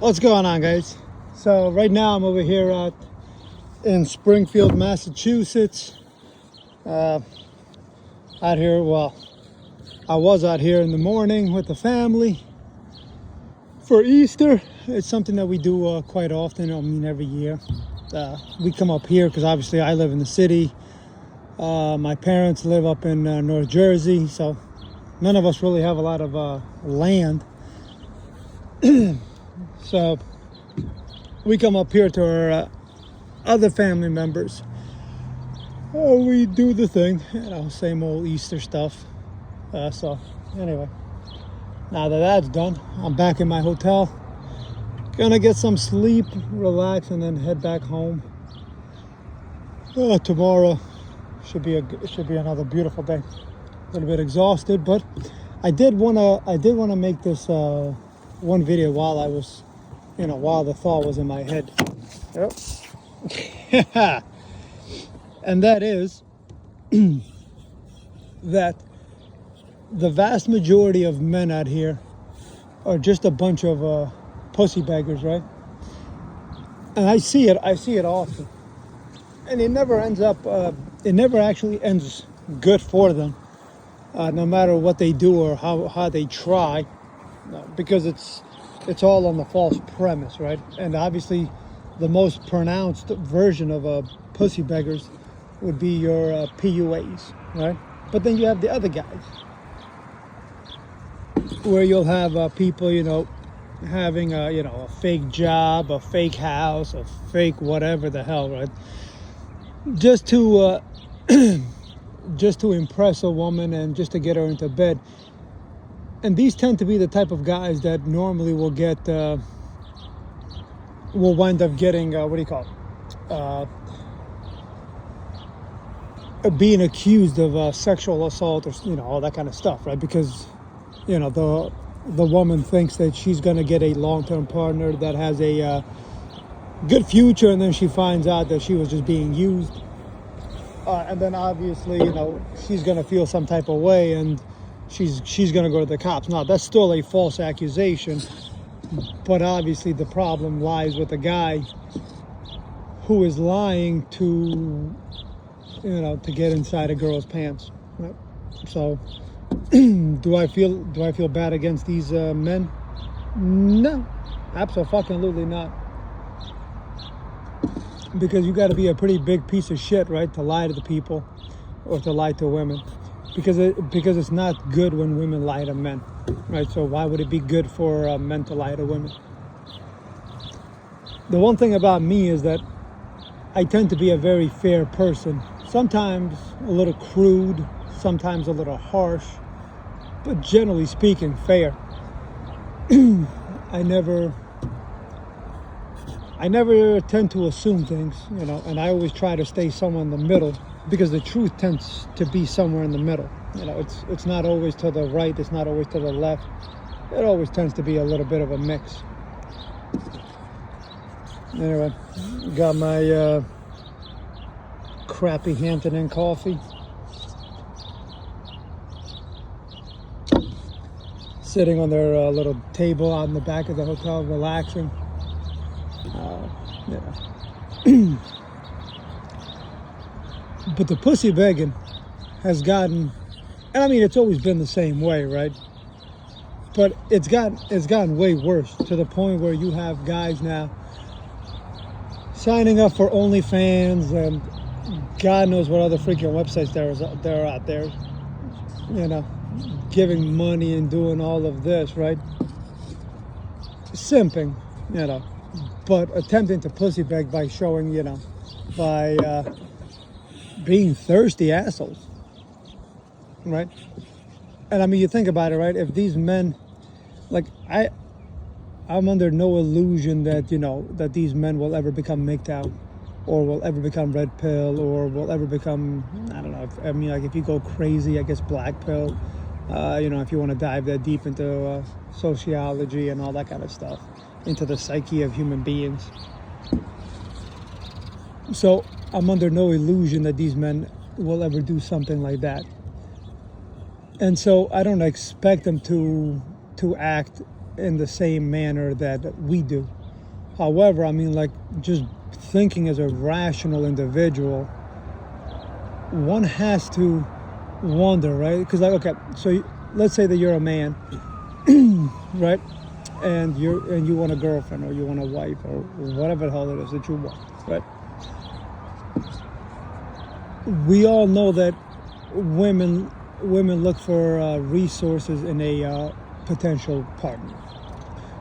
What's going on, guys? So right now I'm over here in Springfield, Massachusetts. Out here, well, I was out here in the morning with the family for Easter. It's something that we do quite often. I mean, every year. We come up here because obviously I live in the city. My parents live up in North Jersey, so none of us really have a lot of land. So we come up here to our other family members. We do the thing, same old Easter stuff. So anyway, now that that's done, I'm back in my hotel. Gonna get some sleep, relax, and then head back home. Tomorrow should be another beautiful day. A little bit exhausted, but I did wanna make this one video while I was, while the thought was in my head. Yep. And that is that the vast majority of men out here are just a bunch of pussy beggars, right? And I see it often. And it never actually ends good for them, no matter what they do or how they try, because it's all on the false premise, right? And obviously the most pronounced version of pussy beggars would be your PUAs, right? But then you have the other guys, where you'll have people, having a fake job, a fake house, a fake whatever the hell, right? Just to impress a woman and just to get her into bed. And these tend to be the type of guys that normally will wind up getting being accused of sexual assault, or all that kind of stuff, right? Because the woman thinks that she's going to get a long-term partner that has a good future, and then she finds out that she was just being used, and then obviously she's going to feel some type of way, and she's going to go to the cops. Now that's still a false accusation, but obviously the problem lies with the guy who is lying to get inside a girl's pants, right? So do I feel bad against these men? No, absolutely not. Because you got to be a pretty big piece of shit, right, to lie to the people or to lie to women, because it's not good when women lie to men, right? So why would it be good for men to lie to women? The one thing about me is that I tend to be a very fair person. Sometimes a little crude, sometimes a little harsh, but generally speaking, fair. I never tend to assume things, and I always try to stay somewhere in the middle, because the truth tends to be somewhere in the middle. It's not always to the right, it's not always to the left. It always tends to be a little bit of a mix. Anyway, got my crappy Hampton Inn coffee. Sitting on their little table out in the back of the hotel, relaxing. But the pussy begging has gotten, and I mean it's always been the same way, right? But it's gotten way worse, to the point where you have guys now signing up for OnlyFans and God knows what other freaking websites there are out there, giving money and doing all of this, right? Simping, but attempting to pussy beg by showing, by being thirsty assholes, right? And I mean, you think about it, right? If these men, like I'm under no illusion that, that these men will ever become MGTOW, or will ever become red pill, or will ever become, I don't know, if you go crazy, I guess black pill, if you want to dive that deep into sociology and all that kind of stuff, into the psyche of human beings. So I'm under no illusion that these men will ever do something like that. And so I don't expect them to act in the same manner that we do. However, I mean, like, just thinking as a rational individual, one has to wonder, right? Because, like, okay, so let's say that you're a man, right? And you want a girlfriend, or you want a wife, or whatever the hell it is that you want, right? We all know that women look for resources in a potential partner.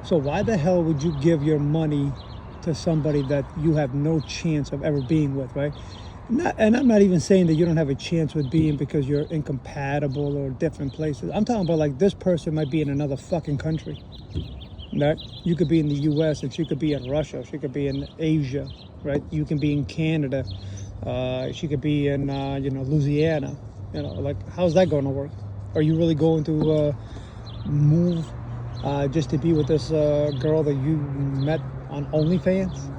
So why the hell would you give your money to somebody that you have no chance of ever being with, right? And I'm not even saying that you don't have a chance with being because you're incompatible or different places. I'm talking about, like, this person might be in another fucking country. Right? You could be in the U.S. and she could be in Russia. She could be in Asia, right? You can be in Canada. She could be in, Louisiana. Like, how's that going to work? Are you really going to move just to be with this girl that you met on OnlyFans?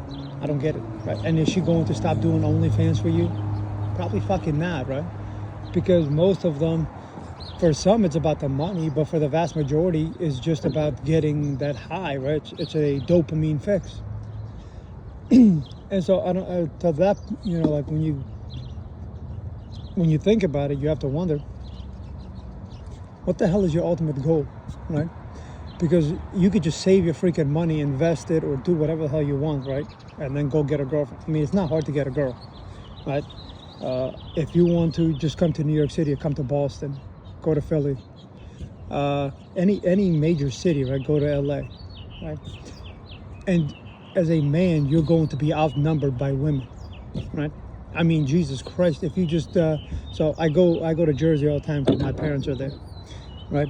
I don't get it, right? And is she going to stop doing OnlyFans for you? Probably fucking not, right? Because most of them, for some, it's about the money, but for the vast majority, it's just about getting that high, right? It's a dopamine fix. And so I don't. To that, like, when you think about it, you have to wonder, what the hell is your ultimate goal, right? Because you could just save your freaking money, invest it, or do whatever the hell you want, right? And then go get a girlfriend. I mean, it's not hard to get a girl, right? If you want to just come to New York City or come to Boston, go to Philly, any major city, right? Go to LA, right? And as a man, you're going to be outnumbered by women, right? I mean, Jesus Christ, if you just so I go to Jersey all the time because my parents are there, right?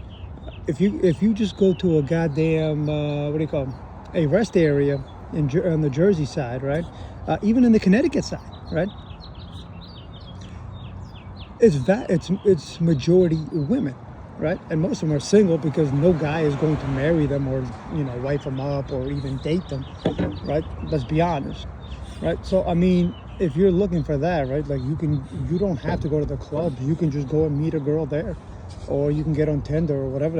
If you just go to a goddamn a rest area on the Jersey side, right? Even in the Connecticut side, right? It's majority women, right? And most of them are single because no guy is going to marry them or wife them up or even date them, right? Let's be honest, right? So I mean, if you're looking for that, right, like, you don't have to go to the club. You can just go and meet a girl there, or you can get on Tinder or whatever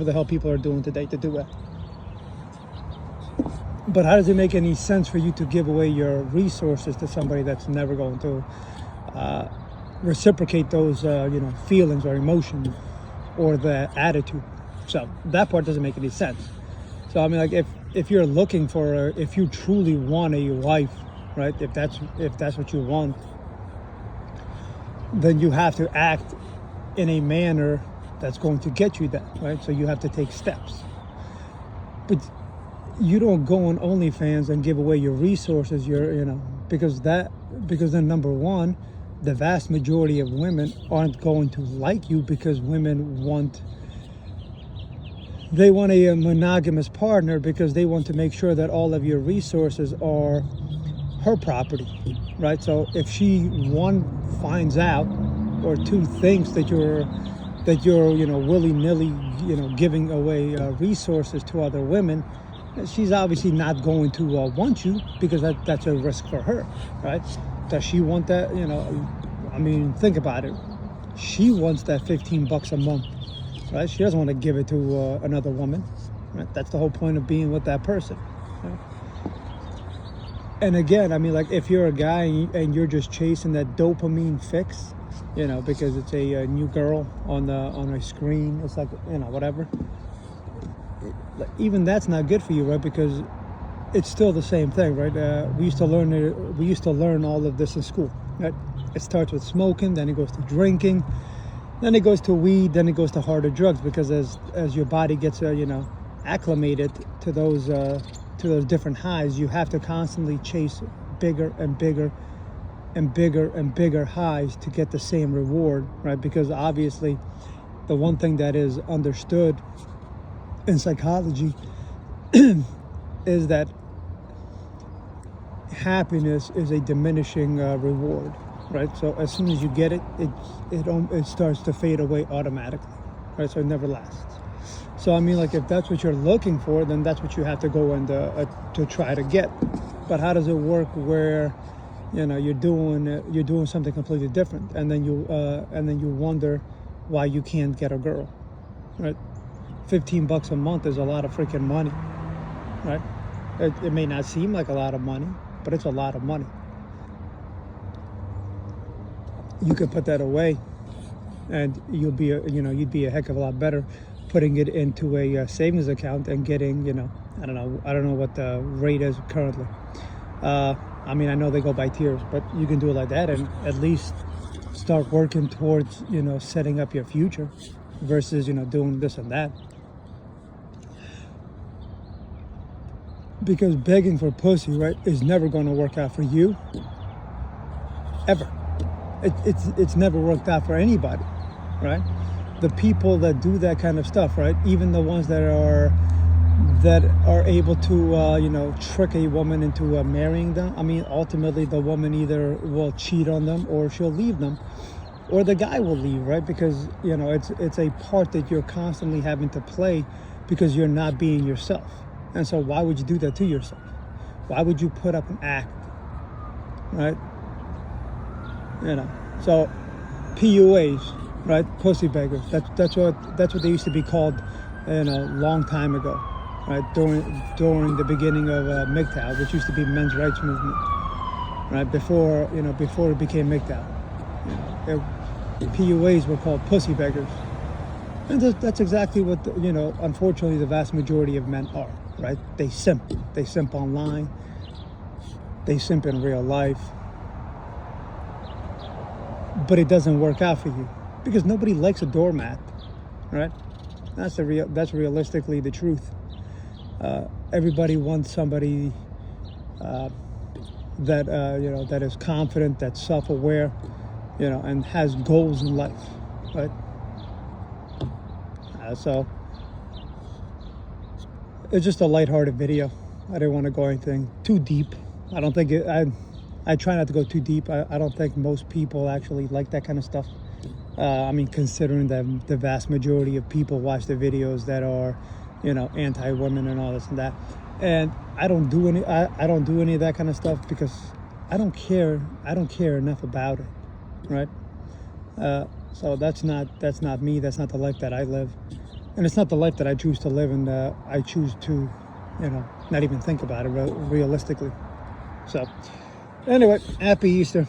the hell people are doing today to do that. But how does it make any sense for you to give away your resources to somebody that's never going to reciprocate those feelings or emotions or the attitude? So that part doesn't make any sense. So I mean, like, if you're looking for if you truly want a wife, right, if that's what you want, then you have to act in a manner that's going to get you that, right? So you have to take steps. But you don't go on OnlyFans and give away your resources, because then, number one, the vast majority of women aren't going to like you, because women want a monogamous partner, because they want to make sure that all of your resources are her property, right? So if she, one, finds out, or two, thinks that you're willy-nilly giving away resources to other women, she's obviously not going to want you, because that's a risk for her, right? Does she want that? I mean, think about it. She wants that $15 a month, right? She doesn't want to give it to another woman, right? That's the whole point of being with that person, right? And again, I mean, like, if you're a guy and you're just chasing that dopamine fix, because it's a new girl on a screen, it's like, whatever. Even that's not good for you, right? Because it's still the same thing, right? We used to learn all of this in school, right? It starts with smoking, then it goes to drinking, then it goes to weed, then it goes to harder drugs, because as your body gets acclimated to those different highs, you have to constantly chase bigger and bigger and bigger and bigger highs to get the same reward, right? Because obviously the one thing that is understood in psychology is that happiness is a diminishing reward, right? So as soon as you get it, it starts to fade away automatically, right? So it never lasts. So I mean, like, if that's what you're looking for, then that's what you have to go and to try to get. But how does it work where you're doing something completely different, and then you wonder why you can't get a girl, right? $15 a month is a lot of freaking money, right? It may not seem like a lot of money, but it's a lot of money. You could put that away, and you'd be a heck of a lot better putting it into a savings account and getting, I don't know what the rate is currently. I mean, I know they go by tiers, but you can do it like that and at least start working towards, setting up your future versus, doing this and that. Because begging for pussy, right, is never going to work out for you, ever. It's never worked out for anybody, right? The people that do that kind of stuff, right, even the ones that are able to, trick a woman into marrying them. I mean, ultimately, the woman either will cheat on them or she'll leave them, or the guy will leave, right? Because, it's a part that you're constantly having to play because you're not being yourself. And so why would you do that to yourself? Why would you put up an act, right? So PUAs, right? Pussy beggars. That's what they used to be called, long time ago, right? During the beginning of MGTOW, which used to be men's rights movement, right? Before it became MGTOW, PUAs were called pussy beggars, and that's exactly what unfortunately the vast majority of men are, right? They simp online, they simp in real life. But it doesn't work out for you because nobody likes a doormat, right? That's realistically the truth. Everybody wants somebody that is confident, that's self-aware, and has goals in life, right? So it's just a lighthearted video. I didn't want to go anything too deep. I don't think I try not to go too deep. I don't think most people actually like that kind of stuff. I mean, considering that the vast majority of people watch the videos that are, anti-women and all this and that. And I don't do any of that kind of stuff because I don't care enough about it, right? So that's not me. That's not the life that I live, and it's not the life that I choose to live. And I choose to, not even think about it realistically. So. Anyway, happy Easter.